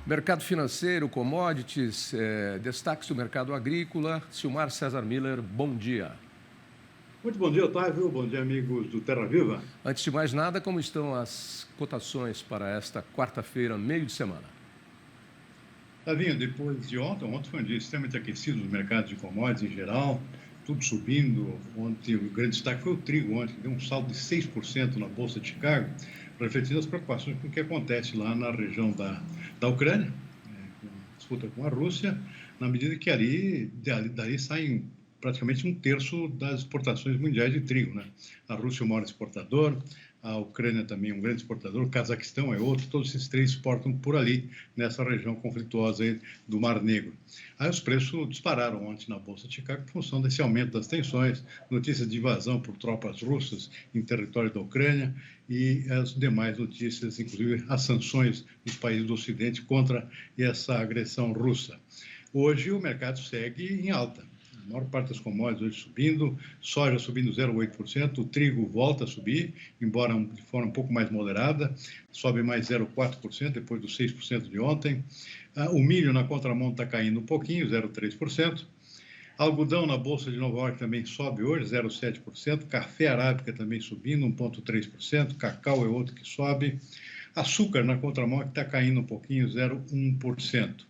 Mercado financeiro, commodities, destaques do mercado agrícola. Silmar César Miller, bom dia. Muito bom dia, Otávio. Bom dia, amigos do Terra Viva. Antes de mais nada, como estão as cotações para esta quarta-feira, meio de semana? Tavinho, depois de ontem foi um dia extremamente aquecido nos mercados de commodities em geral, tudo subindo. Ontem o grande destaque foi o trigo, ontem deu um salto de 6% na Bolsa de Chicago, refletindo as preocupações com o que acontece lá na região da Ucrânia, com a disputa com a Rússia, na medida que dali saem praticamente um terço das exportações mundiais de trigo, né? A Rússia é o maior exportador, a Ucrânia também é um grande exportador, o Cazaquistão é outro, todos esses três exportam por ali, nessa região conflituosa aí do Mar Negro. Aí os preços dispararam ontem na Bolsa de Chicago em função desse aumento das tensões, notícias de invasão por tropas russas em território da Ucrânia e as demais notícias, inclusive as sanções dos países do Ocidente contra essa agressão russa. Hoje o mercado segue em alta. A maior parte das commodities hoje subindo, soja subindo 0,8%, o trigo volta a subir, embora de forma um pouco mais moderada, sobe mais 0,4% depois dos 6% de ontem. O milho na contramão está caindo um pouquinho, 0,3%. Algodão na Bolsa de Nova York também sobe hoje, 0,7%. Café arábica também subindo, 1,3%. Cacau é outro que sobe. Açúcar na contramão que está caindo um pouquinho, 0,1%.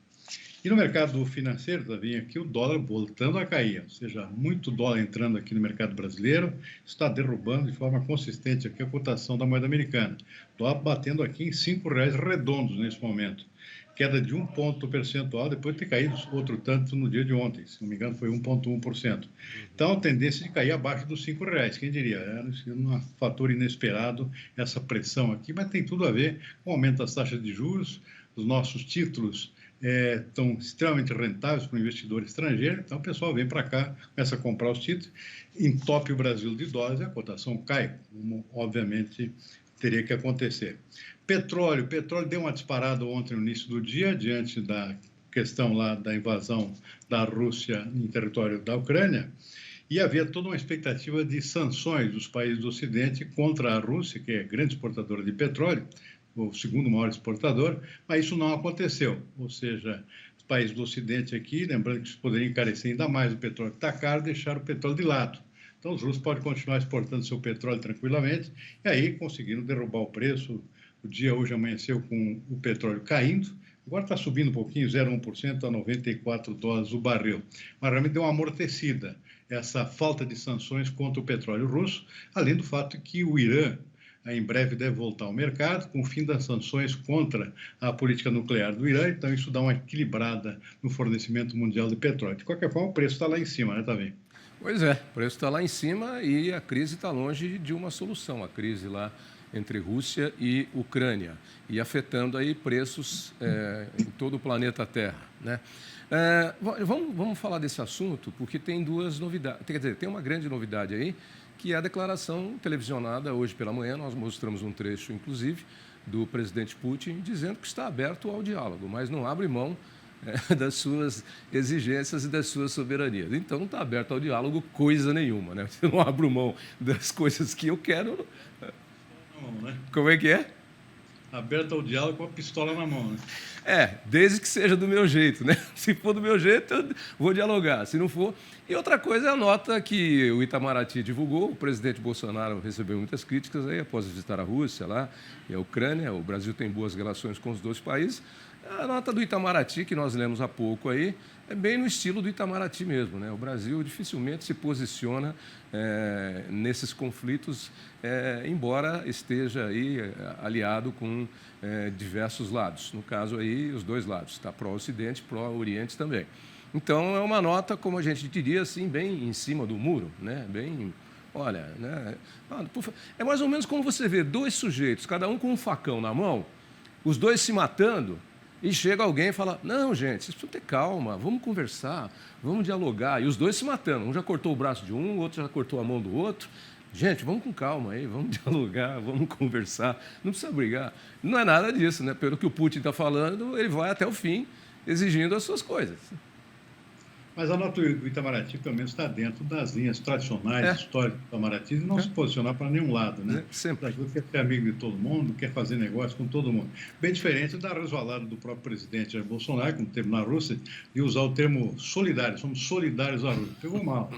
E no mercado financeiro, Davi, aqui o dólar voltando a cair, ou seja, muito dólar entrando aqui no mercado brasileiro, está derrubando de forma consistente aqui a cotação da moeda americana. Dólar batendo aqui em R$ 5 redondos nesse momento. Queda de 1 ponto percentual, depois de ter caído outro tanto no dia de ontem, se não me engano foi 1,1%. Então, a tendência de cair abaixo dos R$ 5, quem diria? É um fator inesperado essa pressão aqui, mas tem tudo a ver com o aumento das taxas de juros, os nossos títulos estão extremamente rentáveis para o investidor estrangeiro, então o pessoal vem para cá, começa a comprar os títulos, entope o Brasil de dólares e a cotação cai, como obviamente teria que acontecer. Petróleo deu uma disparada ontem no início do dia, diante da questão lá da invasão da Rússia em território da Ucrânia, e havia toda uma expectativa de sanções dos países do Ocidente contra a Rússia, que é grande exportadora de petróleo, o segundo maior exportador, mas isso não aconteceu. Ou seja, os países do Ocidente aqui, lembrando que poderiam encarecer ainda mais o petróleo que está caro, deixaram o petróleo de lado. Então, os russos podem continuar exportando seu petróleo tranquilamente e aí conseguiram derrubar o preço. O dia hoje amanheceu com o petróleo caindo, agora está subindo um pouquinho, 0,1% a $94 o barril. Mas realmente deu uma amortecida essa falta de sanções contra o petróleo russo, além do fato que o Irã em breve deve voltar ao mercado, com o fim das sanções contra a política nuclear do Irã, então isso dá uma equilibrada no fornecimento mundial de petróleo. De qualquer forma, o preço está lá em cima, né, Tavinho? Pois é, o preço está lá em cima e a crise está longe de uma solução, a crise lá entre Rússia e Ucrânia, e afetando aí preços em todo o planeta Terra, né? Vamos falar desse assunto, porque tem duas novidades, quer dizer, tem uma grande novidade aí, que é a declaração televisionada hoje pela manhã, nós mostramos um trecho, inclusive, do presidente Putin, dizendo que está aberto ao diálogo, mas não abre mão das suas exigências e das suas soberanias. Então, não está aberto ao diálogo coisa nenhuma, né? Se eu não abro mão das coisas que eu quero... Não, né? Como é que é? Aberto ao diálogo com a pistola na mão, né? Desde que seja do meu jeito, né? Se for do meu jeito, eu vou dialogar. Se não for... E outra coisa é a nota que o Itamaraty divulgou. O presidente Bolsonaro recebeu muitas críticas aí após visitar a Rússia lá e a Ucrânia. O Brasil tem boas relações com os dois países. A nota do Itamaraty, que nós lemos há pouco aí, é bem no estilo do Itamaraty mesmo, né? O Brasil dificilmente se posiciona nesses conflitos, embora esteja aí aliado com diversos lados. No caso aí, os dois lados, está pró-Ocidente, pró-Oriente também. Então, é uma nota, como a gente diria, assim, bem em cima do muro, né? Bem, olha, né? É mais ou menos como você vê dois sujeitos, cada um com um facão na mão, os dois se matando, e chega alguém e fala, não, gente, vocês precisam ter calma, vamos conversar, vamos dialogar. E os dois se matando, um já cortou o braço de um, o outro já cortou a mão do outro. Gente, vamos com calma aí, vamos dialogar, vamos conversar, não precisa brigar. Não é nada disso, né? Pelo que o Putin está falando, ele vai até o fim exigindo as suas coisas. Mas a nota do Itamaraty, pelo menos, está dentro das linhas tradicionais, históricas do Itamaraty, e não se posicionar para nenhum lado, né? Sempre. O quer ser amigo de todo mundo, quer fazer negócio com todo mundo. Bem diferente da resvalada do próprio presidente Jair Bolsonaro, como teve na Rússia, de usar o termo solidário, somos solidários à Rússia. Pegou mal.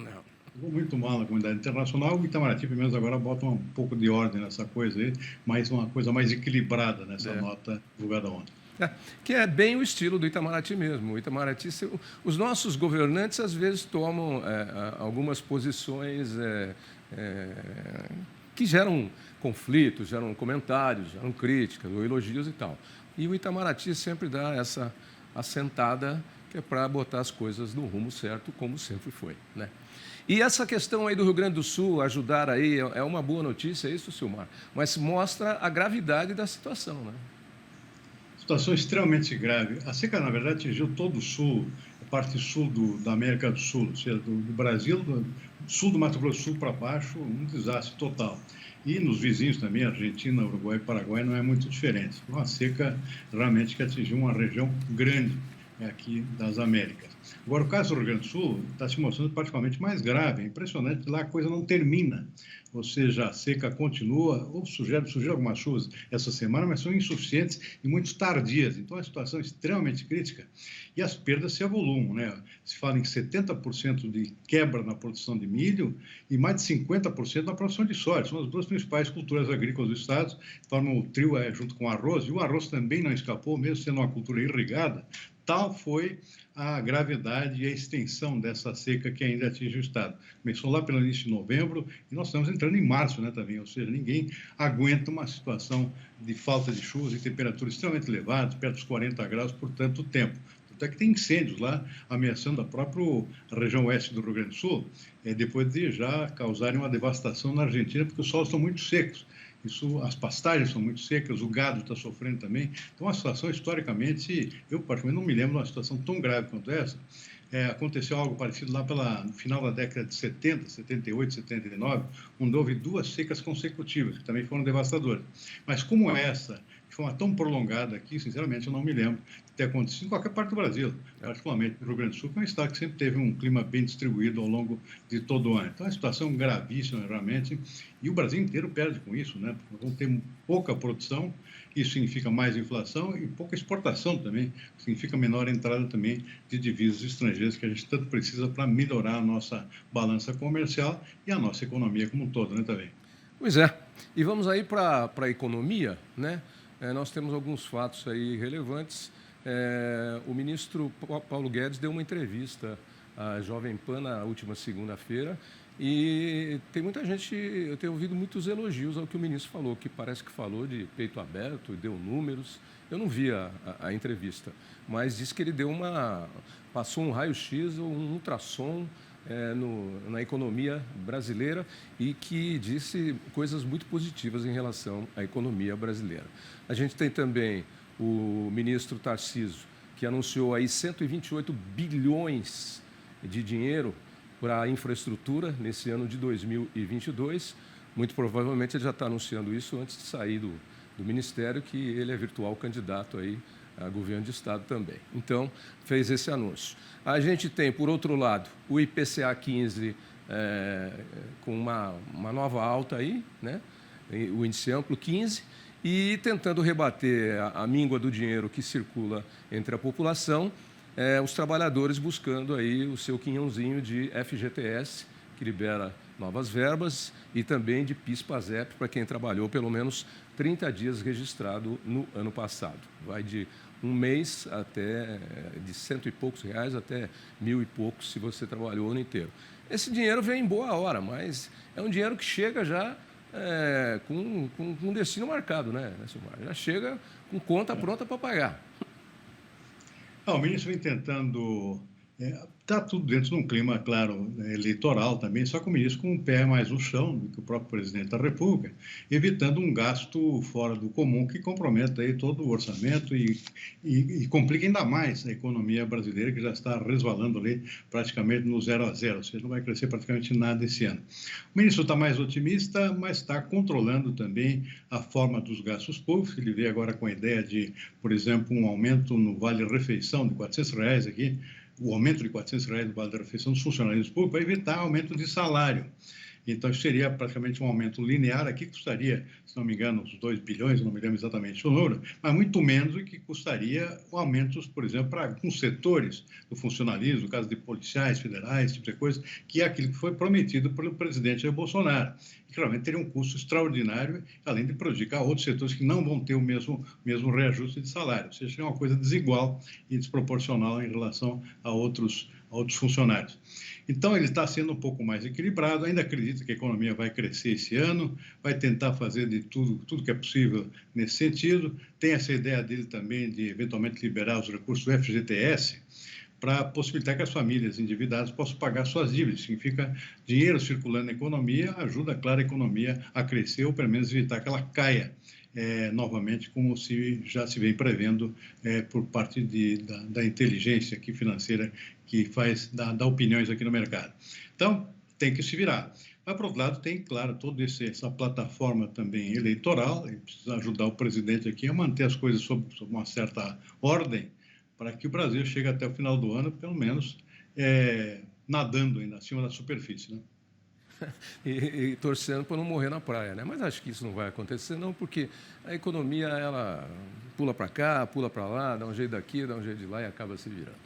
Pegou muito mal na comunidade internacional. O Itamaraty, pelo menos, agora bota um pouco de ordem nessa coisa aí, mas uma coisa mais equilibrada nessa nota divulgada ontem. Que é bem o estilo do Itamaraty mesmo. O Itamaraty, os nossos governantes, às vezes, tomam algumas posições que geram conflitos, geram comentários, geram críticas ou elogios e tal. E o Itamaraty sempre dá essa assentada que é para botar as coisas no rumo certo, como sempre foi, né? E essa questão aí do Rio Grande do Sul ajudar aí é uma boa notícia, é isso, Silmar? Mas mostra a gravidade da situação, né? Situação extremamente grave. A seca, na verdade, atingiu todo o sul, a parte sul da América do Sul, ou seja, do Brasil, do sul do Mato Grosso do Sul para baixo, um desastre total. E nos vizinhos também, Argentina, Uruguai e Paraguai, não é muito diferente. Uma seca realmente que atingiu uma região grande aqui das Américas. Agora, o caso do Rio Grande do Sul está se mostrando particularmente mais grave. É impressionante que lá a coisa não termina. Ou seja, a seca continua, ou surgiram algumas chuvas essa semana, mas são insuficientes e muito tardias. Então, a situação é extremamente crítica e as perdas se avolumam, né? Se fala em 70% de quebra na produção de milho e mais de 50% na produção de soja. São as duas principais culturas agrícolas do estado, formam o trio junto com o arroz, e o arroz também não escapou, mesmo sendo uma cultura irrigada. Tal foi a gravidade e a extensão dessa seca que ainda atinge o estado. Começou lá pelo início de novembro e nós estamos entrando em março, né, também. Ou seja, ninguém aguenta uma situação de falta de chuvas e temperaturas extremamente elevadas, perto dos 40 graus, por tanto tempo. Até que tem incêndios lá ameaçando a própria região oeste do Rio Grande do Sul, depois de já causarem uma devastação na Argentina, porque os solos estão muito secos. As pastagens são muito secas, o gado está sofrendo também. Então, uma situação, historicamente, eu particularmente não me lembro de uma situação tão grave quanto essa. Aconteceu algo parecido lá no final da década de 70, 78, 79, onde houve 2 secas consecutivas, que também foram devastadoras. Mas como essa, que foi uma tão prolongada aqui, sinceramente, eu não me lembro de ter acontecido em qualquer parte do Brasil, particularmente no Rio Grande do Sul, que é um estado que sempre teve um clima bem distribuído ao longo de todo o ano. Então, é uma situação gravíssima, realmente, e o Brasil inteiro perde com isso, né? Porque nós vamos ter pouca produção, isso significa mais inflação, e pouca exportação também, significa menor entrada também de divisas estrangeiras, que a gente tanto precisa para melhorar a nossa balança comercial e a nossa economia como um todo, né, também. Pois é. E vamos aí para a economia, né? Nós temos alguns fatos aí relevantes. O ministro Paulo Guedes deu uma entrevista à Jovem Pan na última segunda-feira e tem muita gente, eu tenho ouvido muitos elogios ao que o ministro falou, que parece que falou de peito aberto, deu números. Eu não vi a entrevista, mas disse que ele passou um raio-x ou um ultrassom na economia brasileira e que disse coisas muito positivas em relação à economia brasileira. A gente tem também o ministro Tarcísio, que anunciou aí 128 bilhões de dinheiro para a infraestrutura nesse ano de 2022. Muito provavelmente ele já está anunciando isso antes de sair do Ministério, que ele é virtual candidato aí a governo de estado também. Então, fez esse anúncio. A gente tem, por outro lado, o IPCA 15 com uma nova alta aí, né? O índice amplo 15, e tentando rebater a míngua do dinheiro que circula entre a população, os trabalhadores buscando aí o seu quinhãozinho de FGTS, que libera novas verbas, e também de PIS/PASEP para quem trabalhou pelo menos 30 dias registrado no ano passado. Vai de um mês até de R$100 e poucos até R$1.000 e poucos se você trabalhou o ano inteiro. Esse dinheiro vem em boa hora, mas é um dinheiro que chega já com um destino marcado, né, Silmar? Já chega com conta pronta para pagar. O ministro vem tentando... Está tudo dentro de um clima, claro, eleitoral também, só que o ministro com um pé mais no chão do que o próprio presidente da República, evitando um gasto fora do comum que comprometa aí todo o orçamento e complica ainda mais a economia brasileira, que já está resvalando ali praticamente no 0 a 0, ou seja, não vai crescer praticamente nada esse ano. O ministro está mais otimista, mas está controlando também a forma dos gastos públicos. Ele veio agora com a ideia de, por exemplo, um aumento no Vale Refeição de R$400 aqui, o aumento de R$ 400 do vale da refeição dos funcionários públicos para evitar aumento de salário. Então, isso seria praticamente um aumento linear aqui, que custaria, se não me engano, uns 2 bilhões, não me lembro exatamente o número, mas muito menos do que custaria aumentos, por exemplo, para alguns setores do funcionalismo, no caso de policiais federais, tipo de coisa, que é aquilo que foi prometido pelo presidente Jair Bolsonaro. E, claramente, teria um custo extraordinário, além de prejudicar outros setores que não vão ter o mesmo reajuste de salário. Ou seja, é uma coisa desigual e desproporcional em relação a outros funcionários. Então, ele está sendo um pouco mais equilibrado, ainda acredita que a economia vai crescer esse ano, vai tentar fazer de tudo que é possível nesse sentido. Tem essa ideia dele também de, eventualmente, liberar os recursos do FGTS para possibilitar que as famílias endividadas possam pagar suas dívidas. Significa dinheiro circulando na economia, ajuda, claro, a economia a crescer, ou pelo menos evitar que ela caia novamente, como já se vem prevendo por parte da inteligência aqui financeira que dá opiniões aqui no mercado. Então, tem que se virar. Mas, por outro lado, tem, claro, toda essa plataforma também eleitoral, e precisa ajudar o presidente aqui a manter as coisas sob uma certa ordem, para que o Brasil chegue até o final do ano, pelo menos, nadando ainda acima da superfície, né? E torcendo para não morrer na praia, né? Mas acho que isso não vai acontecer, não, porque a economia, ela pula para cá, pula para lá, dá um jeito daqui, dá um jeito de lá e acaba se virando.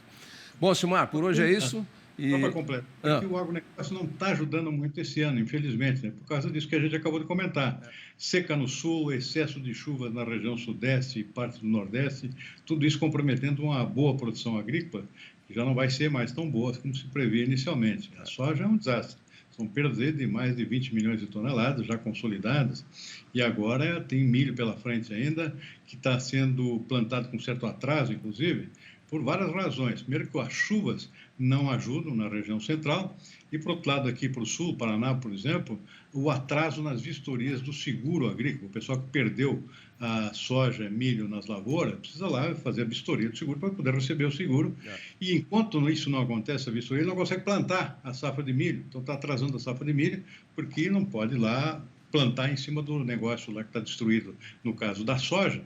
Bom, Silmar, por hoje é isso. Só para completar, que o agronegócio não está ajudando muito esse ano, infelizmente, né? Por causa disso que a gente acabou de comentar. Seca no sul, excesso de chuvas na região sudeste e parte do nordeste, tudo isso comprometendo uma boa produção agrícola, que já não vai ser mais tão boa como se previa inicialmente. A soja é um desastre. São perdas de mais de 20 milhões de toneladas já consolidadas, e agora tem milho pela frente ainda, que está sendo plantado com certo atraso, inclusive, por várias razões. Primeiro que as chuvas não ajudam na região central, e, por outro lado, aqui para o sul, Paraná, por exemplo, o atraso nas vistorias do seguro agrícola. O pessoal que perdeu a soja, milho nas lavouras, precisa lá fazer a vistoria do seguro para poder receber o seguro. E enquanto isso não acontece, a vistoria, ele não consegue plantar a safra de milho. Então, está atrasando a safra de milho, porque não pode ir lá plantar em cima do negócio lá que está destruído, no caso da soja,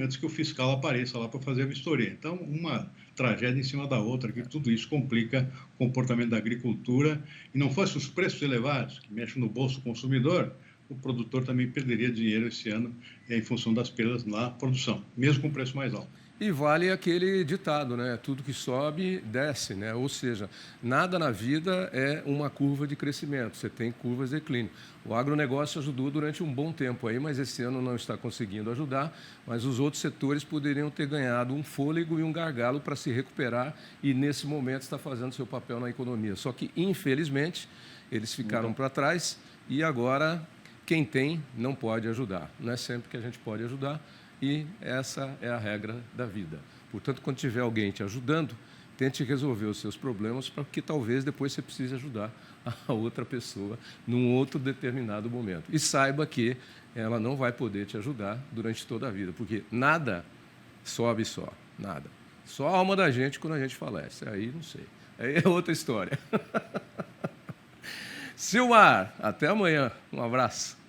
antes que o fiscal apareça lá para fazer a vistoria. Então, uma tragédia em cima da outra, que tudo isso complica o comportamento da agricultura. E não fosse os preços elevados, que mexem no bolso do consumidor, o produtor também perderia dinheiro esse ano em função das perdas na produção, mesmo com o preço mais alto. E vale aquele ditado, né? Tudo que sobe, desce, né? Ou seja, nada na vida é uma curva de crescimento, você tem curvas de declínio. O agronegócio ajudou durante um bom tempo aí, mas esse ano não está conseguindo ajudar, mas os outros setores poderiam ter ganhado um fôlego e um gargalo para se recuperar e, nesse momento, está fazendo seu papel na economia. Só que, infelizmente, eles ficaram para trás e agora quem tem não pode ajudar. Não é sempre que a gente pode ajudar. E essa é a regra da vida. Portanto, quando tiver alguém te ajudando, tente resolver os seus problemas, porque talvez depois você precise ajudar a outra pessoa num outro determinado momento. E saiba que ela não vai poder te ajudar durante toda a vida, porque nada sobe só, nada. Só a alma da gente quando a gente falece. Aí não sei. Aí é outra história. Silmar, até amanhã. Um abraço.